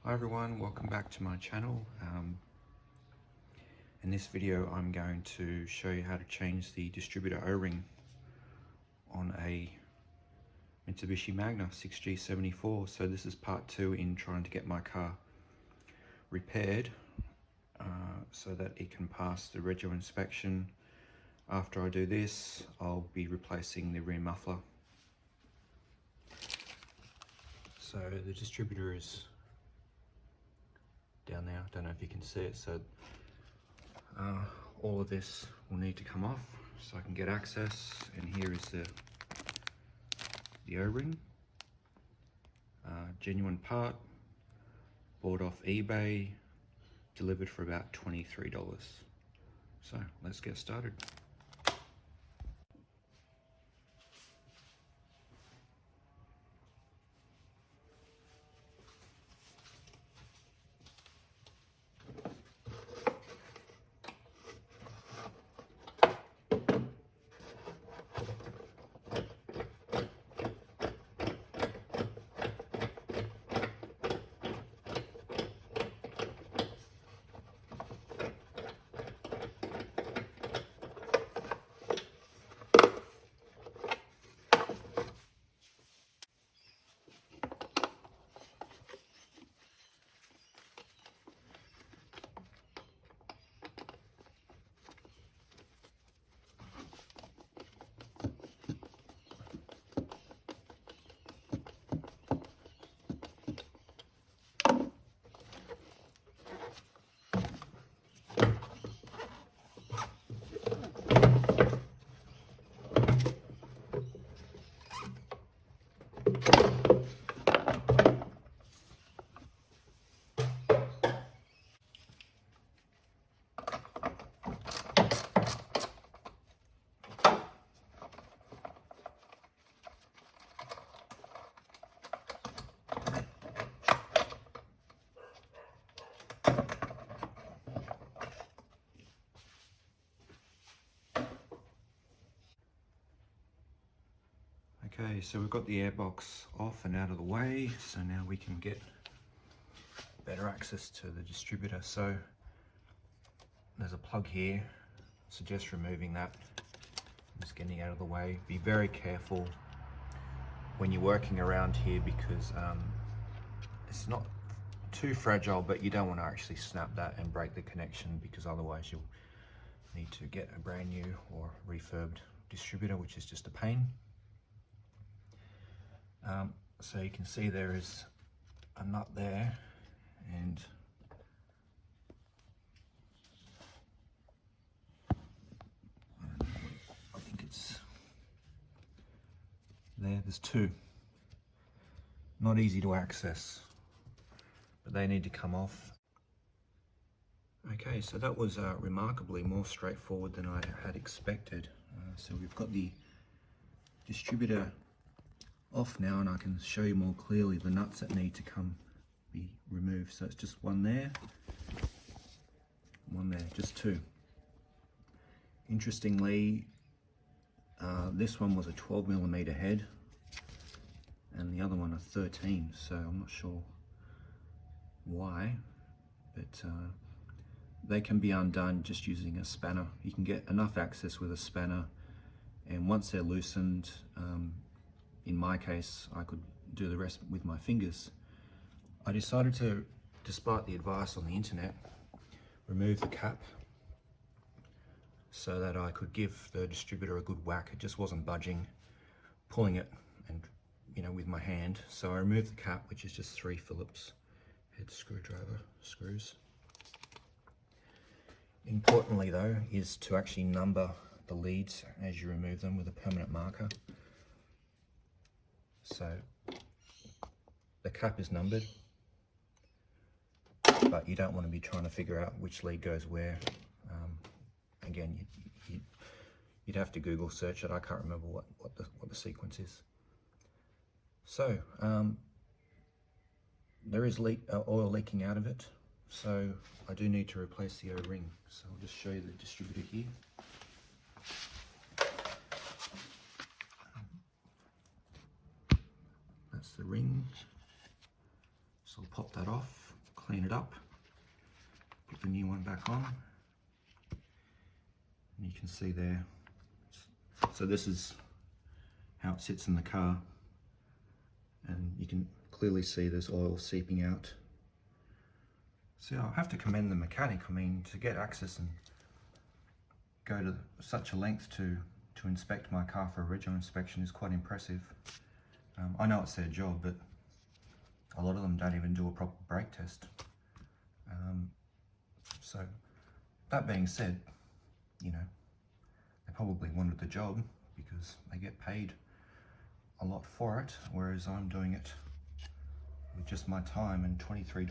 Hi everyone, welcome back to my channel. In this video I'm going to show you how to change the distributor o-ring on a Mitsubishi Magna 6G74. So this is part 2 in trying to get my car repaired so that it can pass the rego inspection. After I do this, I'll be replacing the rear muffler. So the distributor is down there, I don't know if you can see it, so all of this will need to come off so I can get access. And here is the o-ring, genuine part, bought off eBay, delivered for about $23. So let's get started. Okay, so we've got the airbox off and out of the way, so now we can get better access to the distributor. So there's a plug here. I suggest removing that. Just getting it out of the way. Be very careful when you're working around here because it's not too fragile, but you don't want to actually snap that and break the connection, because otherwise you'll need to get a brand new or refurbed distributor, which is just a pain. So you can see there is a nut there, and I think it's there. There's two. Not easy to access, but they need to come off. Okay, so that was remarkably more straightforward than I had expected. So we've got the distributor off now, and I can show you more clearly the nuts that need to be removed. So it's just one there, just two. Interestingly, this one was a 12mm head and the other one a 13, so I'm not sure why, but they can be undone just using a spanner. You can get enough access with a spanner, and once they're loosened, in my case, I could do the rest with my fingers. I decided to, despite the advice on the internet, remove the cap so that I could give the distributor a good whack. It just wasn't budging, pulling it and, with my hand. So I removed the cap, which is just 3 Phillips head screwdriver screws. Importantly though, is to actually number the leads as you remove them with a permanent marker. So the cap is numbered, but you don't want to be trying to figure out which lead goes where. Again, you'd have to Google search it. I can't remember what the sequence is. So there is oil leaking out of it, so I do need to replace the o-ring. So I'll just show you the distributor here. That's the ring. So I'll pop that off. clean it up, put the new one back on, and you can see there. So this is how it sits in the car, and you can clearly see there's oil seeping out. So I'll have to commend the mechanic. I mean, to get access and go to such a length to inspect my car for a original inspection is quite impressive. I know it's their job, but a lot of them don't even do a proper brake test. So that being said, you know, they probably wanted the job because they get paid a lot for it, whereas I'm doing it with just my time and $23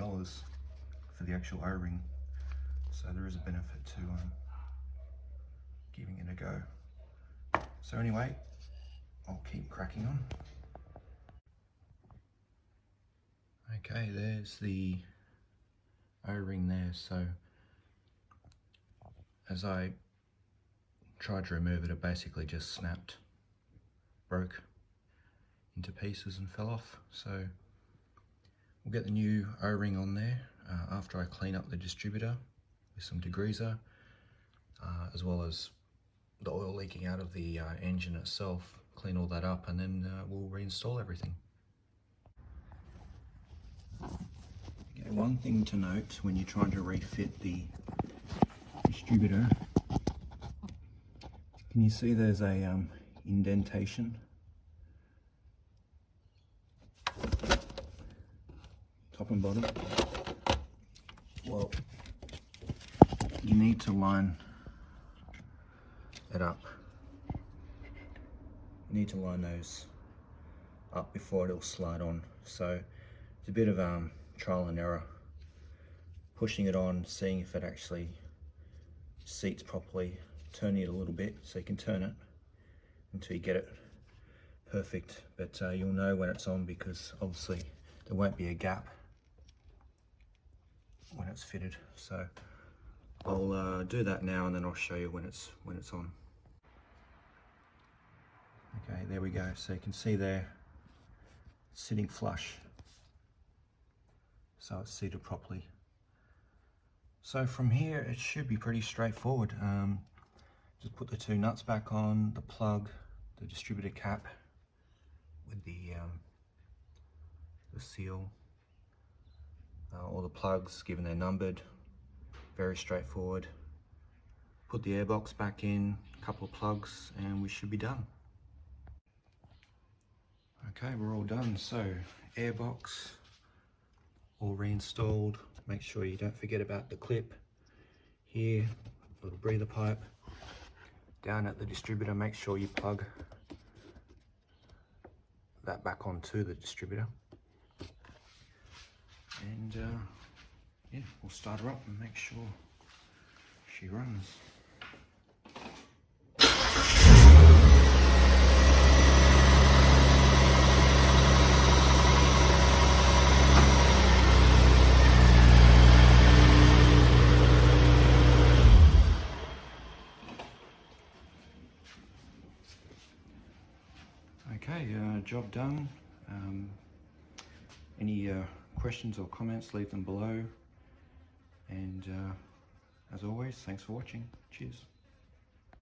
for the actual O-ring. So there is a benefit to giving it a go. So anyway, I'll keep cracking on. Okay, there's the O-ring there. So as I tried to remove it, it basically just snapped, broke into pieces and fell off. So we'll get the new O-ring on there after I clean up the distributor with some degreaser, as well as the oil leaking out of the engine itself. Clean all that up, and then we'll reinstall everything. Okay, one thing to note when you're trying to refit the distributor, can you see there's a indentation? Top and bottom. Well, you need to line it up. You need to line those up before it'll slide on. So it's a bit of trial and error, pushing it on, seeing if it actually seats properly, turning it a little bit so you can turn it until you get it perfect. But you'll know when it's on because obviously there won't be a gap when it's fitted. So I'll do that now, and then I'll show you when it's on. Okay, there we go. So you can see there, it's sitting flush, so it's seated properly. So from here it should be pretty straightforward. Just put the two nuts back on, the plug, the distributor cap with the seal, all the plugs given they're numbered, very straightforward. Put the airbox back in, a couple of plugs, and we should be done. Okay, we're all done. So airbox all reinstalled. Make sure you don't forget about the clip here, little breather pipe. Down at the distributor, make sure you plug that back onto the distributor. And yeah, we'll start her up and make sure she runs. Okay, job done. Any questions or comments, leave them below. And as always, thanks for watching. Cheers.